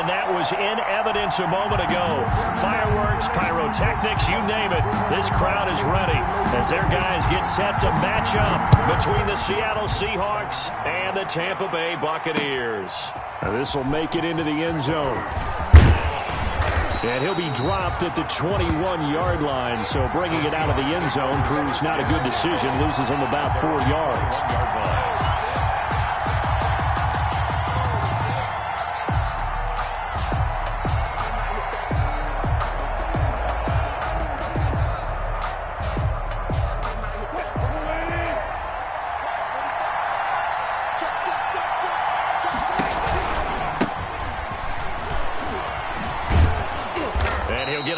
and that was in evidence a moment ago. Fireworks, pyrotechnics, you name it. This crowd is ready as their guys get set to match up between the Seattle Seahawks and the Tampa Bay Buccaneers. This will make it into the end zone. And he'll be dropped at the 21-yard line, so bringing it out of the end zone proves not a good decision. Loses him about 4 yards.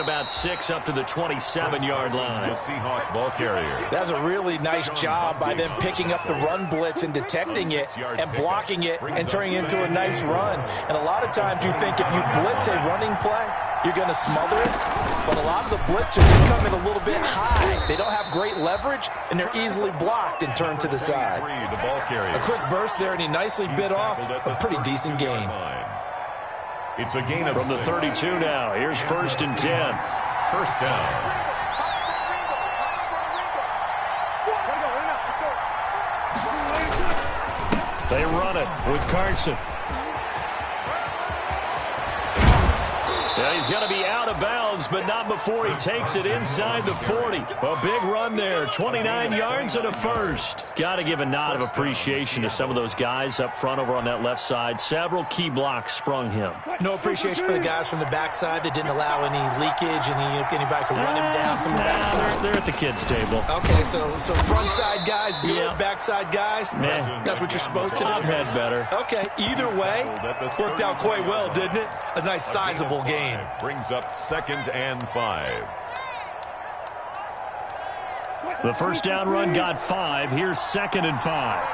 About 6 up to the 27-yard line. The Seahawk ball carrier. That's a really nice job by them picking up the run blitz and detecting it and blocking it and turning it into a nice run. And a lot of times you think if you blitz a running play, you're going to smother it. But a lot of the blitzers come in a little bit high. They don't have great leverage, and they're easily blocked and turned to the side. The ball carrier. A quick burst there, and he nicely bit off a pretty decent gain. It's a gain of from the 32 now. Here's 1st and 10. First down. They run it with Carson. Yeah, he's going to be out of bounds, but not before he takes it inside the 40. A big run there, 29 yards and a first. Got to give a nod of appreciation to some of those guys up front over on that left side. Several key blocks sprung him. No appreciation for the guys from the backside that didn't allow any leakage, anybody could run him down from the backside. They're at the kids' table. Okay, so front side guys good, backside guys, that's what you're supposed to do. I've had better. Okay, either way, worked out quite well, didn't it? A nice sizable game. Brings up 2nd and 5. The first down run got 5. Here's 2nd and 5.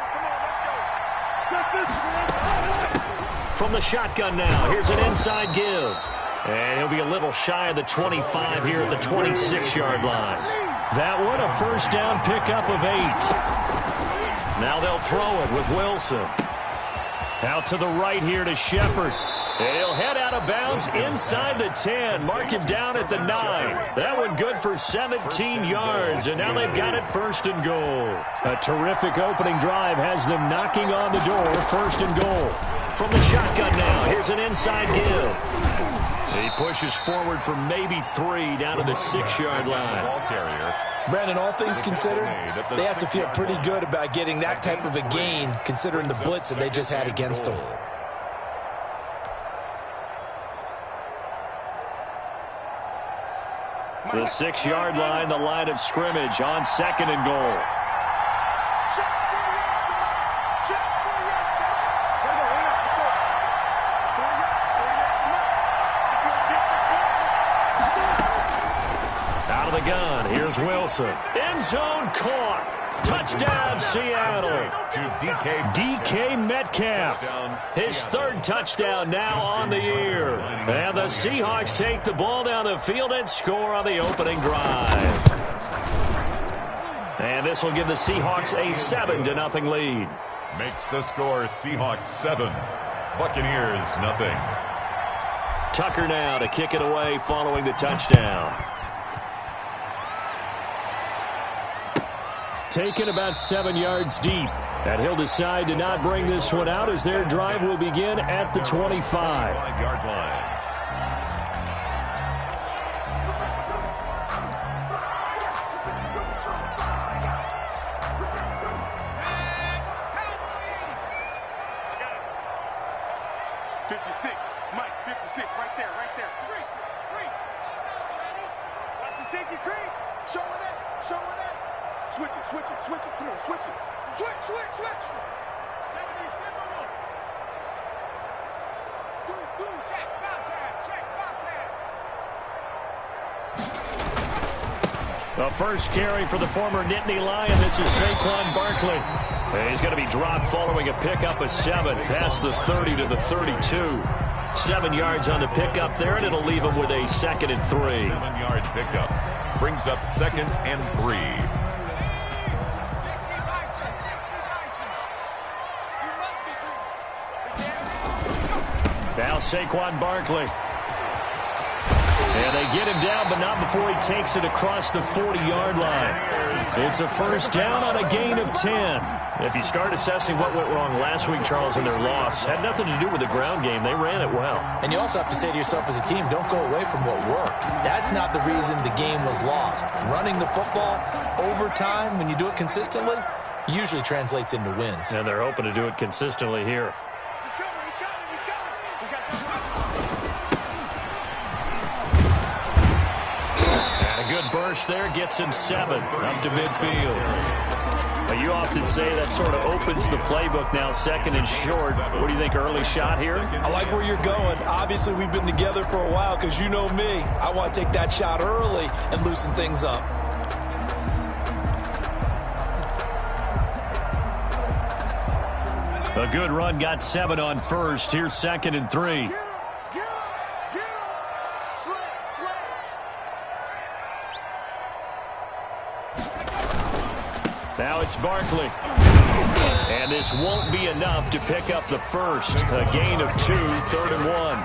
From the shotgun now, here's an inside give. And he'll be a little shy of the 25 here at the 26-yard line. That one, a first down pickup of 8. Now they'll throw it with Wilson. Out to the right here to Shepard. And he'll head out of bounds inside the 10. Mark him down at the 9. That one good for 17 yards. And now they've got it 1st and goal. A terrific opening drive has them knocking on the door. 1st and goal. From the shotgun now, here's an inside give. He pushes forward for maybe 3 down to the 6-yard line. Brandon, all things considered, they have to feel pretty good about getting that type of a gain considering the blitz that they just had against them. The 6-yard line, the line of scrimmage on 2nd and goal. Out of the gun, here's Wilson. End zone caught. Touchdown, Seattle. DK Metcalf. His 3rd touchdown now on the year. And the Seahawks take the ball down the field and score on the opening drive. And this will give the Seahawks a 7-0 lead. Makes the score Seahawks 7. Buccaneers nothing. Tucker now to kick it away following the touchdown. Taken about 7 yards deep. And he'll decide to not bring this one out as their drive will begin at the 25. 5-yard line. Mike, 56, right there. Street. Watch the safety creep. Showing that. Switch it. Come on, switch it. Switch. 70, check, Bobcat. The first carry for the former Nittany Lion. This is Saquon Barkley. He's going to be dropped following a pickup of 7 past the 30 to the 32. 7 yards on the pickup there, and it'll leave him with a 2nd and 3. 7-yard pickup. Brings up 2nd and 3. Now now, Saquon Barkley. And they get him down, but not before he takes it across the 40-yard line. It's a first down on a gain of 10. If you start assessing what went wrong last week, Charles, in their loss, had nothing to do with the ground game. They ran it well. And you also have to say to yourself as a team, don't go away from what worked. That's not the reason the game was lost. Running the football over time, when you do it consistently, usually translates into wins. And they're hoping to do it consistently here. And a good burst there gets him 7 up to midfield. But you often say that sort of opens the playbook now, second and short. What do you think, early shot here? I like where you're going. Obviously, we've been together for a while because you know me. I want to take that shot early and loosen things up. A good run, got 7 on first. Here's second and 3. Get him. Slay. Now it's Barkley. And this won't be enough to pick up the first. A gain of 2, 3rd and 1.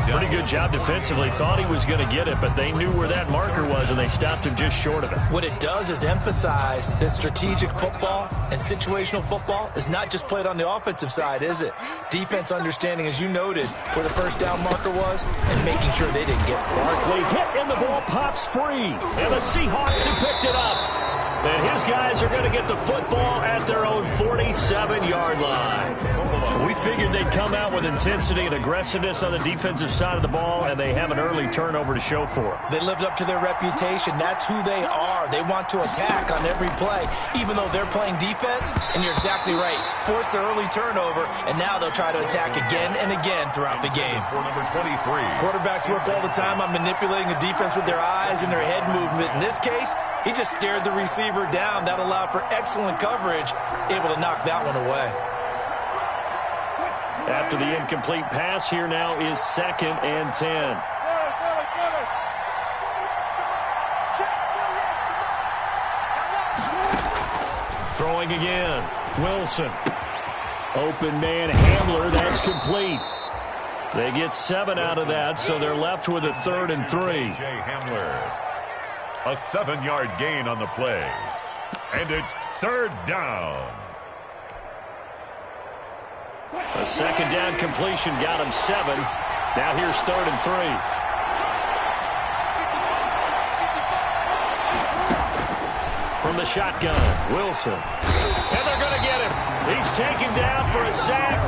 Pretty good job defensively. Thought he was going to get it, but they knew where that marker was, and they stopped him just short of it. What it does is emphasize that strategic football and situational football is not just played on the offensive side, is it? Defense understanding, as you noted, where the first down marker was and making sure they didn't get it. Barkley hit, and the ball pops free. And the Seahawks have picked it up. And his guys are going to get the football at their own 47-yard line. We figured they'd come out with intensity and aggressiveness on the defensive side of the ball, and they have an early turnover to show for it. They lived up to their reputation. That's who they are. They want to attack on every play, even though they're playing defense. And you're exactly right. Force the early turnover, and now they'll try to attack again and again throughout the game. For number 23. Quarterbacks work all the time on manipulating the defense with their eyes and their head movement. In this case, he just stared the receiver down. That allowed for excellent coverage, able to knock that one away. After the incomplete pass, here now is 2nd and 10. Throwing again. Wilson. Open man Hamler. That's complete. They get 7 out of that, so they're left with a 3rd and 3. Hamler. A 7-yard gain on the play. And it's 3rd down. A 2nd down completion got him 7. Now here's 3rd and 3. From the shotgun, Wilson. And they're going to get him. He's taken down for a sack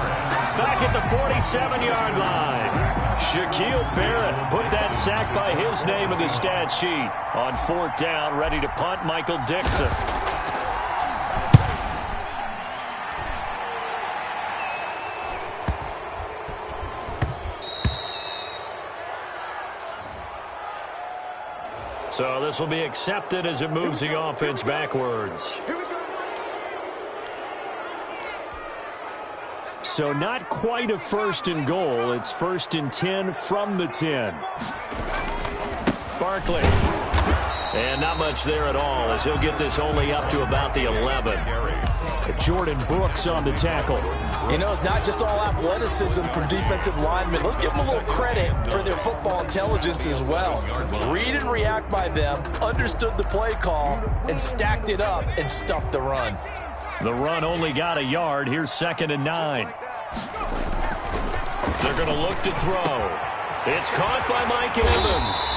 back at the 47-yard line. Shaquille Barrett put that sack by his name in the stat sheet. On 4th down, ready to punt, Michael Dixon. So this will be accepted as it moves the offense backwards. So not quite a 1st and goal. It's 1st and 10 from the 10. Barkley. And not much there at all, as he'll get this only up to about the 11. Jordan Brooks on the tackle. You know, it's not just all athleticism from defensive linemen. Let's give them a little credit for their football intelligence as well. Read and react by them, understood the play call, and stacked it up and stuffed the run. The run only got a yard. Here's 2nd and 9. They're going to look to throw. It's caught by Mike Evans.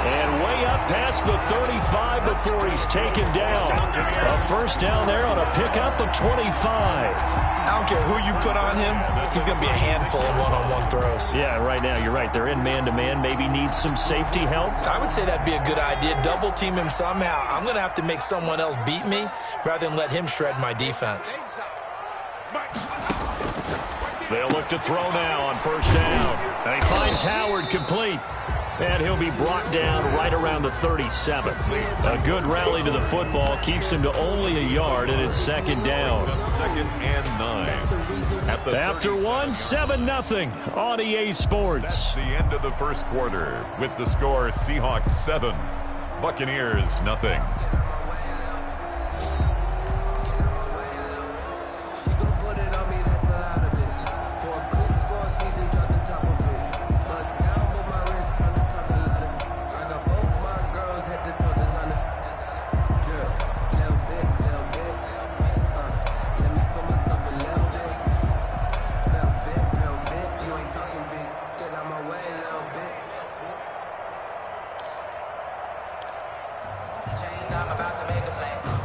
And way up past the 35 before he's taken down. A 1st down there on a pickup of 25. I don't care who you put on him. He's going to be a handful of one-on-one throws. Yeah, right now, you're right. They're in man-to-man. Maybe needs some safety help. I would say that'd be a good idea. Double team him somehow. I'm going to have to make someone else beat me rather than let him shred my defense. They'll look to throw now on 1st down. And he finds Howard complete. And he'll be brought down right around the 37. A good rally to the football keeps him to only a yard, and it's 2nd down. 2nd and 9. After 7-0 on EA Sports. That's the end of the 1st quarter with the score Seahawks 7, Buccaneers 0.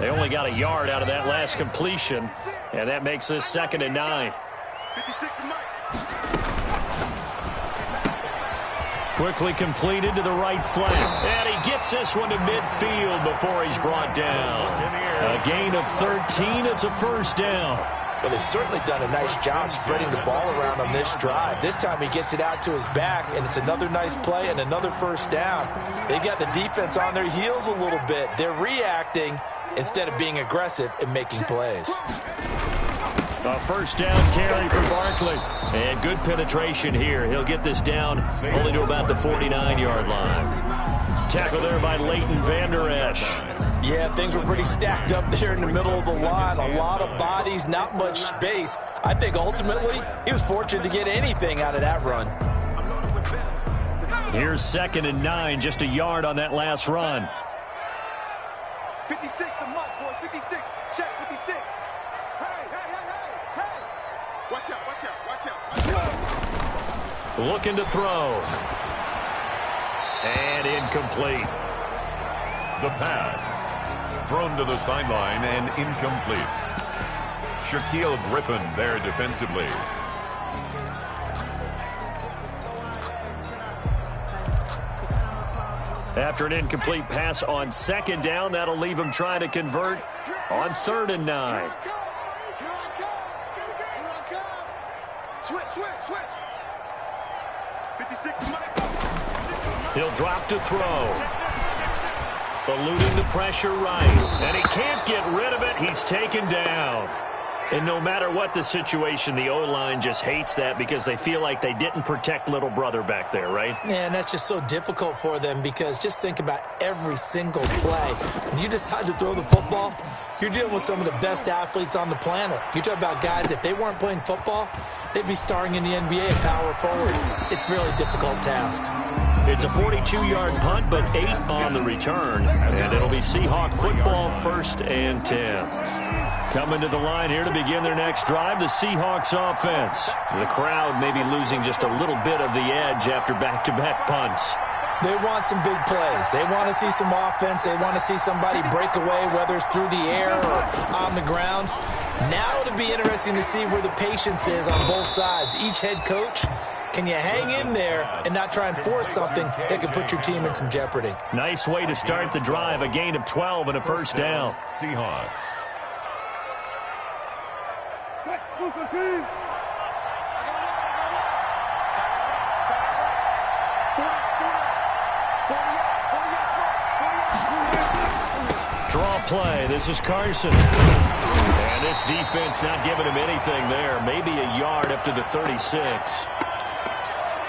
They only got a yard out of that last completion, and that makes this 2nd and 9. 56 to Mike. Quickly completed to the right flank. And he gets this one to midfield before he's brought down. A gain of 13. It's a first down. Well, they've certainly done a nice job spreading the ball around on this drive. This time he gets it out to his back, and it's another nice play and another first down. They got the defense on their heels a little bit. They're reacting instead of being aggressive and making plays. A first down carry for Barkley. And good penetration here. He'll get this down only to about the 49-yard line. Tackle there by Leighton Vander Esch. Yeah, things were pretty stacked up there in the middle of the line. A lot of bodies, not much space. I think ultimately he was fortunate to get anything out of that run. Here's 2nd and 9, just a yard on that last run. 56 to Mike, boys. 56. Check 56. Hey. Watch out. Looking to throw. And incomplete. The pass. Thrown to the sideline and incomplete. Shaquille Griffin there defensively. After an incomplete pass on 2nd down, that'll leave him trying to convert on 3rd and 9. Switch. 56 to Mike. He'll drop to throw. Eluding the pressure right. And he can't get rid of it. He's taken down. And no matter what the situation, the O-line just hates that because they feel like they didn't protect little brother back there, right? Yeah, and that's just so difficult for them because just think about every single play. When you decide to throw the football, you're dealing with some of the best athletes on the planet. You talk about guys, if they weren't playing football, they'd be starring in the NBA at power forward. It's a really difficult task. It's a 42-yard punt, but 8 on the return. And it'll be Seahawk football, 1st and 10. Coming to the line here to begin their next drive, the Seahawks offense. The crowd may be losing just a little bit of the edge after back-to-back punts. They want some big plays. They want to see some offense. They want to see somebody break away, whether it's through the air or on the ground. Now it'll be interesting to see where the patience is on both sides. Each head coach, can you hang in there and not try and force something that could put your team in some jeopardy? Nice way to start the drive, a gain of 12 and a first down. Seahawks. Draw play. This is Carson. And this defense not giving him anything there. Maybe a yard up to the 36.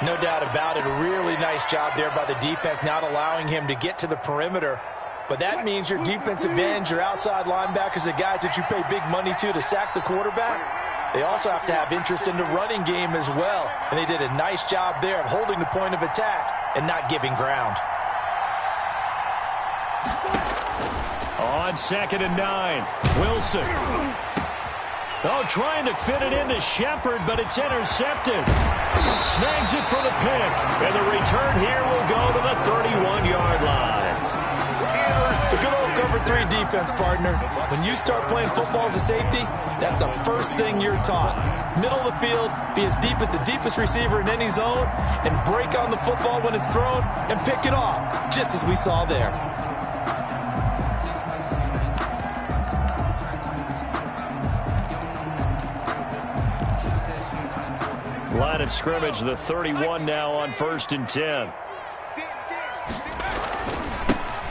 No doubt about it. A really nice job there by the defense, not allowing him to get to the perimeter. But that means your defensive ends, your outside linebackers, the guys that you pay big money to sack the quarterback, they also have to have interest in the running game as well. And they did a nice job there of holding the point of attack and not giving ground. On 2nd and 9, Wilson. Oh, trying to fit it into Shepard, but it's intercepted. Snags it for the pick. And the return here will go to the 31-yard line. The good old cover 3 defense, partner. When you start playing football as a safety, that's the first thing you're taught. Middle of the field, be as deep as the deepest receiver in any zone, and break on the football when it's thrown and pick it off, just as we saw there. Line of scrimmage, the 31 now on 1st and 10.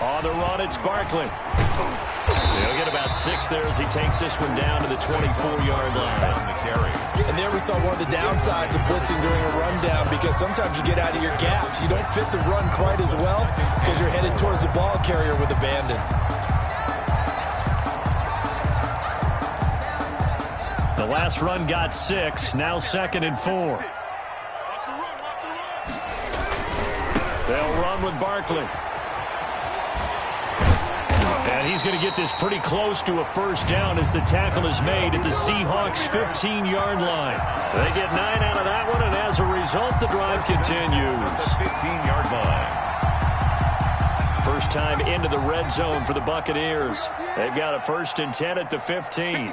On the run, it's Barkley. He'll get about 6 there as he takes this one down to the 24-yard line. And there we saw one of the downsides of blitzing during a rundown, because sometimes you get out of your gaps. You don't fit the run quite as well because you're headed towards the ball carrier with abandon. The last run got 6, now 2nd and 4. They'll run with Barkley. And he's going to get this pretty close to a first down as the tackle is made at the Seahawks' 15-yard line. They get 9 out of that one, and as a result, the drive continues. 15-yard line. First time into the red zone for the Buccaneers. They've got a 1st and 10 at the 15.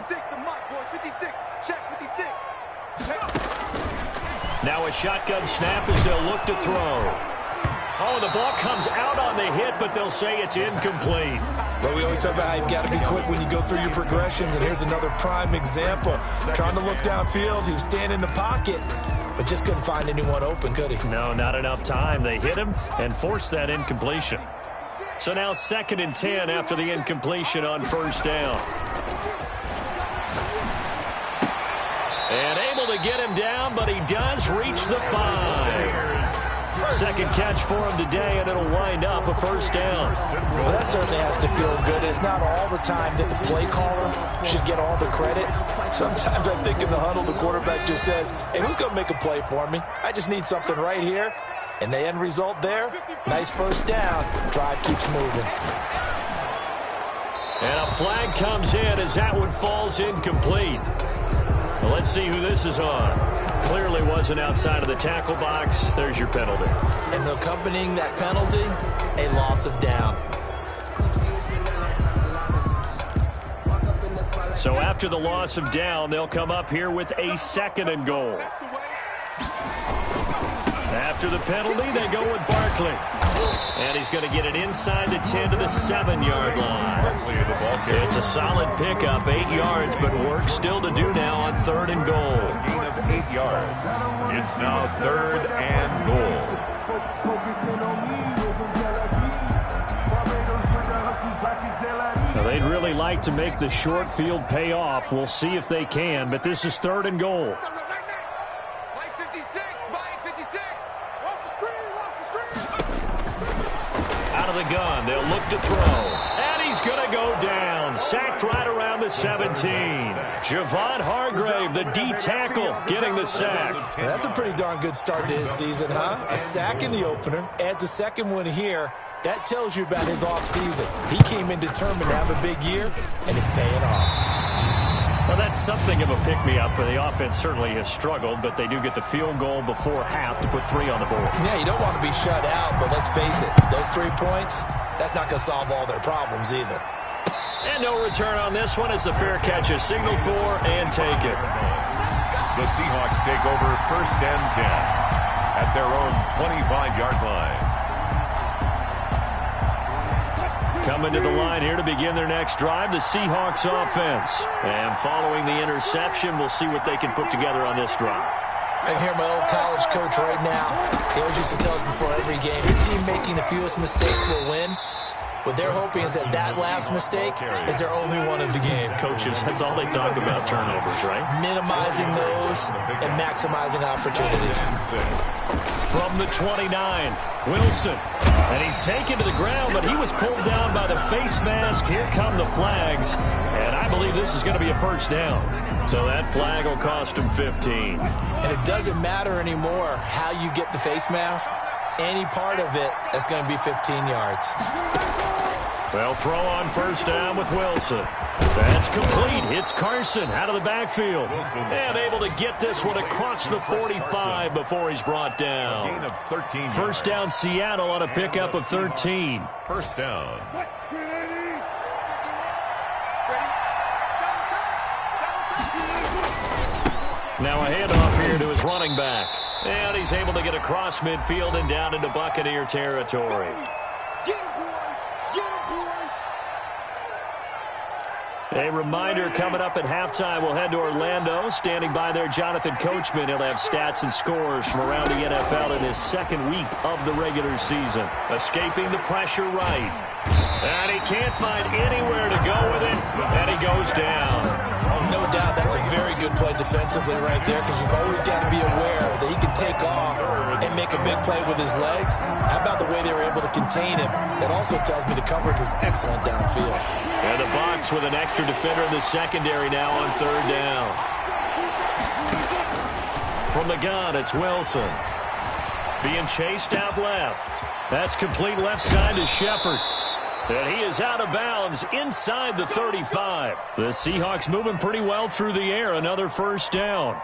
Now a shotgun snap as they'll look to throw. Oh, the ball comes out on the hit, but they'll say it's incomplete. But we always talk about how you've got to be quick when you go through your progressions, and here's another prime example. Trying to look downfield, he was standing in the pocket, but just couldn't find anyone open, could he? No, not enough time. They hit him and forced that incompletion. So now 2nd and 10 after the incompletion on 1st down. And able to get him down, but he does reach the 5. Second catch for him today, and it'll wind up a 1st down. Well, that certainly has to feel good. It's not all the time that the play caller should get all the credit. Sometimes I think in the huddle, the quarterback just says, hey, who's going to make a play for me? I just need something right here. And the end result there, nice 1st down. Drive keeps moving. And a flag comes in as that one falls incomplete. Well, let's see who this is on. Clearly wasn't outside of the tackle box. There's your penalty. And accompanying that penalty, a loss of down. So after the loss of down, they'll come up here with a 2nd and goal. After the penalty, they go with Barkley. And he's going to get it inside the 10 to the 7-yard line. It's a solid pickup, 8 yards, but work still to do now on 3rd and goal. Gain of 8 yards. It's now 3rd and goal. Now they'd really like to make the short field pay off. We'll see if they can, but this is 3rd and goal. Out of the gun, they'll look to throw. And he's going to go down. Sacked right around the 17. Javon Hargrave, the D tackle, getting the sack. Well, that's a pretty darn good start to his season, huh? A sack in the opener, adds a 2nd one here. That tells you about his offseason. He came in determined to have a big year, and it's paying off. Well, that's something of a pick-me-up. The offense certainly has struggled, but they do get the field goal before half to put 3 on the board. Yeah, you don't want to be shut out, but let's face it, those 3 points, that's not going to solve all their problems either. And no return on this one as the fair catch is signaled for and taken. The Seahawks take over 1st and 10 at their own 25-yard line. Coming to the line here to begin their next drive, the Seahawks offense. And following the interception, we'll see what they can put together on this drive. I can hear my old college coach right now. He always used to tell us before every game, the team making the fewest mistakes will win. What they're hoping is that that last mistake is their only one of the game. Coaches, that's all they talk about, turnovers, right? Minimizing those and maximizing opportunities. From the 29, Wilson. And he's taken to the ground, but he was pulled down by the face mask. Here come the flags. And I believe this is going to be a 1st down. So that flag will cost him 15. And it doesn't matter anymore how you get the face mask. Any part of it, that's going to be 15 yards. They'll throw on 1st down with Wilson. That's complete. It's Carson out of the backfield. And able to get this one across the 45 before he's brought down. Gain of 13 1st down Seattle on a pickup of 13. 1st down. Now a handoff here to his running back. And he's able to get across midfield and down into Buccaneer territory. A reminder coming up at halftime, we'll head to Orlando. Standing by there, Jonathan Coachman. He'll have stats and scores from around the NFL in his 2nd week of the regular season. Escaping the pressure right. And he can't find anywhere to go with it. And he goes down. No doubt that's a very good play defensively right there, because you've always got to be aware that he can take off and make a big play with his legs. How about the way they were able to contain him? That also tells me the coverage was excellent downfield. And the box with an extra defender in the secondary now on 3rd down. From the gun, it's Wilson. Being chased out left. That's complete left side to Shepard. And he is out of bounds inside the 35. The Seahawks moving pretty well through the air. Another 1st down.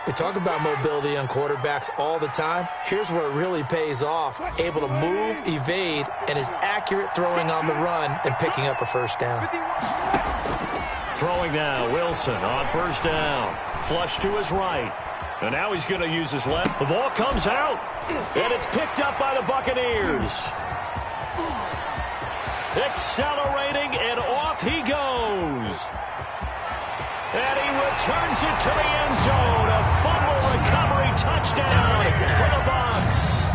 We talk about mobility on quarterbacks all the time. Here's where it really pays off. Able to move, evade, and is accurate throwing on the run and picking up a first down. Throwing now, Wilson on first down. Flush to his right. And now he's going to use his left. The ball comes out, and it's picked up by the Buccaneers. Accelerating, and off he goes. And he returns it to the end zone. A fumble recovery touchdown for the Bucs.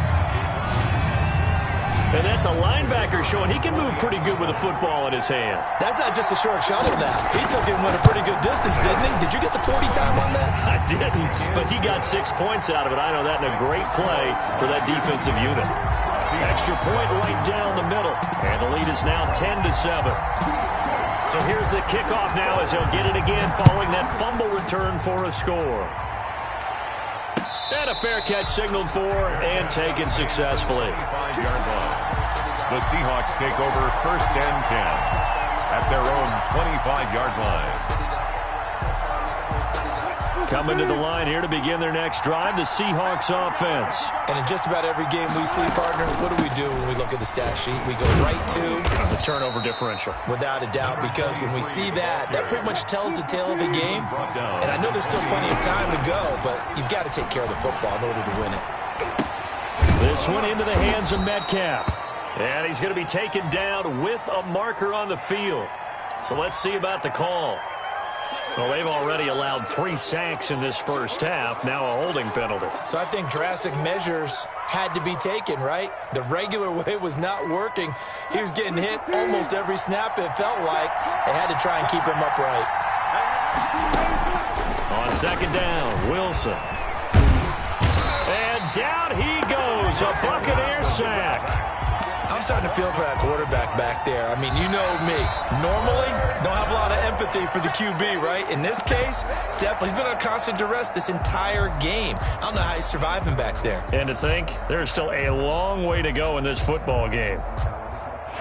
And that's a linebacker showing he can move pretty good with a football in his hand. That's not just a short shuttle now. He took it and went a pretty good distance, didn't he? Did you get the 40 time on that? I didn't, but he got 6 points out of it. I know that in a great play for that defensive unit. Extra point right down the middle. And the lead is now 10-7. So here's the kickoff now as he'll get it again following that fumble return for a score. And a fair catch signaled for and taken successfully. The Seahawks take over first and 10 at their own 25-yard line. Coming to the line here to begin their next drive, the Seahawks offense. And in just about every game we see, partner, what do when we look at the stat sheet? We go right to the turnover differential. Without a doubt, because when we see that, that pretty much tells the tale of the game. And I know there's still plenty of time to go, but you've got to take care of the football in order to win it. This one into the hands of Metcalf. And he's going to be taken down with a marker on the field. So let's see about the call. Well, they've already allowed 3 sacks in this first half, now a holding penalty. So I think drastic measures had to be taken, right? The regular way was not working. He was getting hit almost every snap, it felt like. They had to try and keep him upright. On second down, Wilson. And down he goes, a Buccaneer sack. I'm starting to feel for that quarterback back there. I mean, you know me. Normally, don't have a lot of empathy for the QB, right? In this case, definitely. He's been on constant duress this entire game. I don't know how he's surviving back there. And to think, there's still a long way to go in this football game.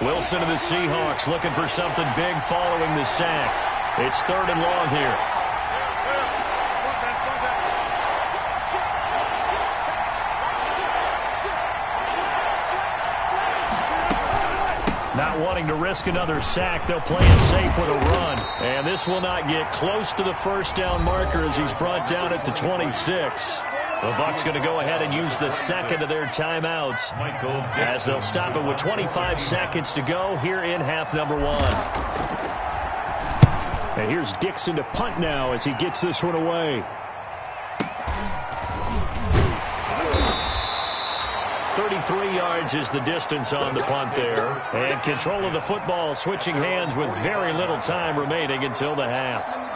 Wilson of the Seahawks looking for something big following the sack. It's 3rd and long here. Not wanting to risk another sack, they'll play it safe with a run. And this will not get close to the first down marker as he's brought down at the 26. The Bucs going to go ahead and use the second of their timeouts as they'll stop it with 25 seconds to go here in half number 1. And here's Dixon to punt now as he gets this one away. 33 yards is the distance on the punt there. And control of the football switching hands with very little time remaining until the half.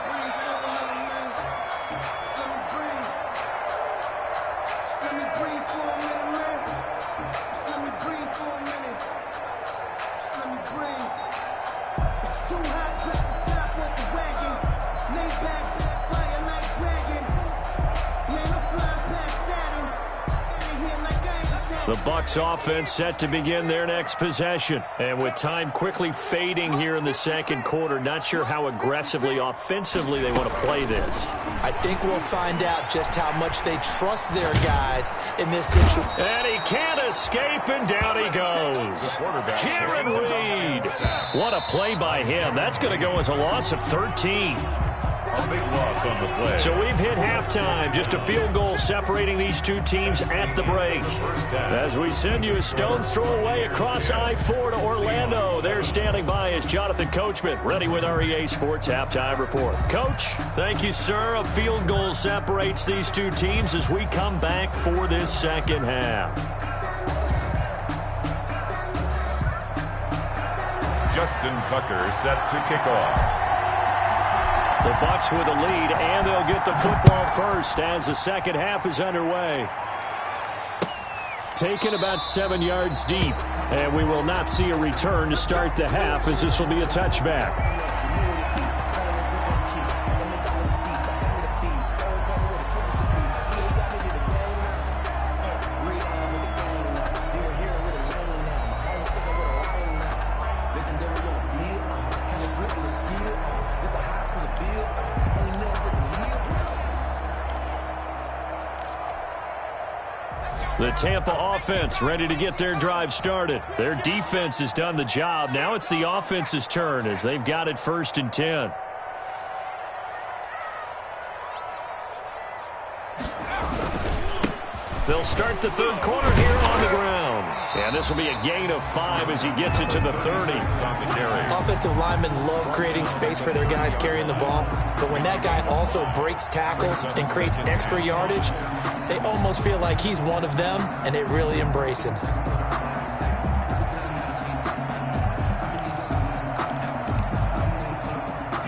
The Bucs offense set to begin their next possession. And with time quickly fading here in the second quarter, not sure how aggressively, offensively they want to play this. I think we'll find out just how much they trust their guys in this situation. And he can't escape, and down he goes. Jaron Reed. What a play by him. That's going to go as a loss of 13. A big loss on the play. So we've hit halftime. Just a field goal separating these two teams at the break. As we send you a stone's throw away across I-4 to Orlando. There standing by is Jonathan Coachman, ready with our EA Sports Halftime Report. Coach, thank you, sir. A field goal separates these two teams as we come back for this second half. Justin Tucker set to kick off. The Bucs with a lead, and they'll get the football first as the second half is underway. Taken about 7 yards deep, and we will not see a return to start the half as this will be a touchback. The Tampa offense ready to get their drive started. Their defense has done the job. Now it's the offense's turn as they've got it 1st and 10. They'll start the third quarter here on the ground. And this will be a gain of 5 as he gets it to the 30. Offensive linemen love creating space for their guys carrying the ball. But when that guy also breaks tackles and creates extra yardage, they almost feel like he's one of them, and they really embrace him.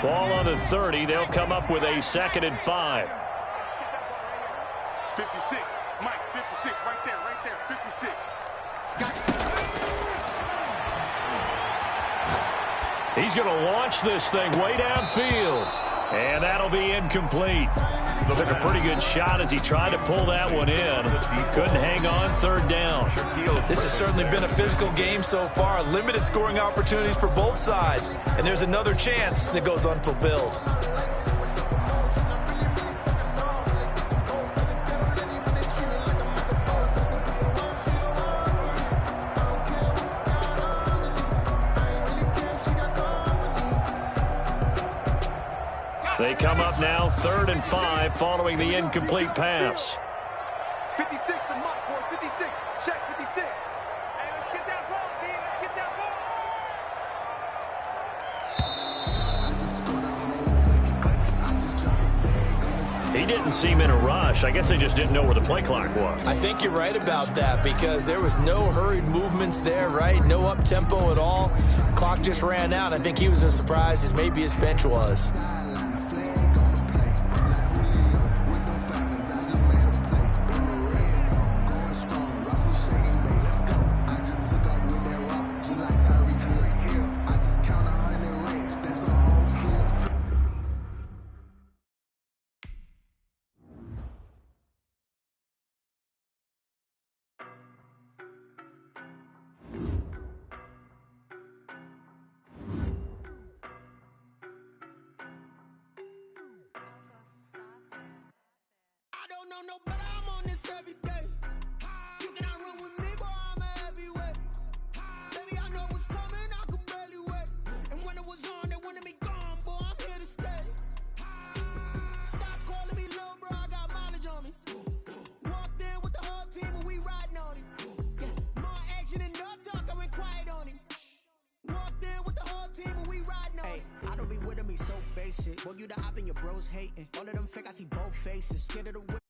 Ball on the 30. They'll come up with a 2nd and 5. 56. Mike, 56. Right there. 56. He's going to launch this thing way downfield. And that'll be incomplete. Took a pretty good shot as he tried to pull that one in. Couldn't hang on 3rd down. This has certainly been a physical game so far. Limited scoring opportunities for both sides. And there's another chance that goes unfulfilled. They come up now 3rd and 5 following the incomplete pass. 56 to Mike, boys. 56. Check 56. Hey, let's get that ball, D. Let's get that ball. He didn't seem in a rush. I guess they just didn't know where the play clock was. I think you're right about that because there was no hurried movements there, right? No up-tempo at all. Clock just ran out. I think he was as surprised as maybe his bench was. No, but I'm on this every day. You cannot run with me, boy, I'm a heavyweight. Baby, I know what's coming, I could barely wait. And when it was on, they wanted me gone, boy, I'm here to stay. Stop calling me little bro, I got mileage on me. Walked in with the whole team and we riding on him. Yeah, more action and no talk, I went quiet on him. Walked in with the whole team and we riding on him. I don't be with him, he's so basic. Boy, you the op and your bros hating. All of them fake, I see both faces. Scared of the whip.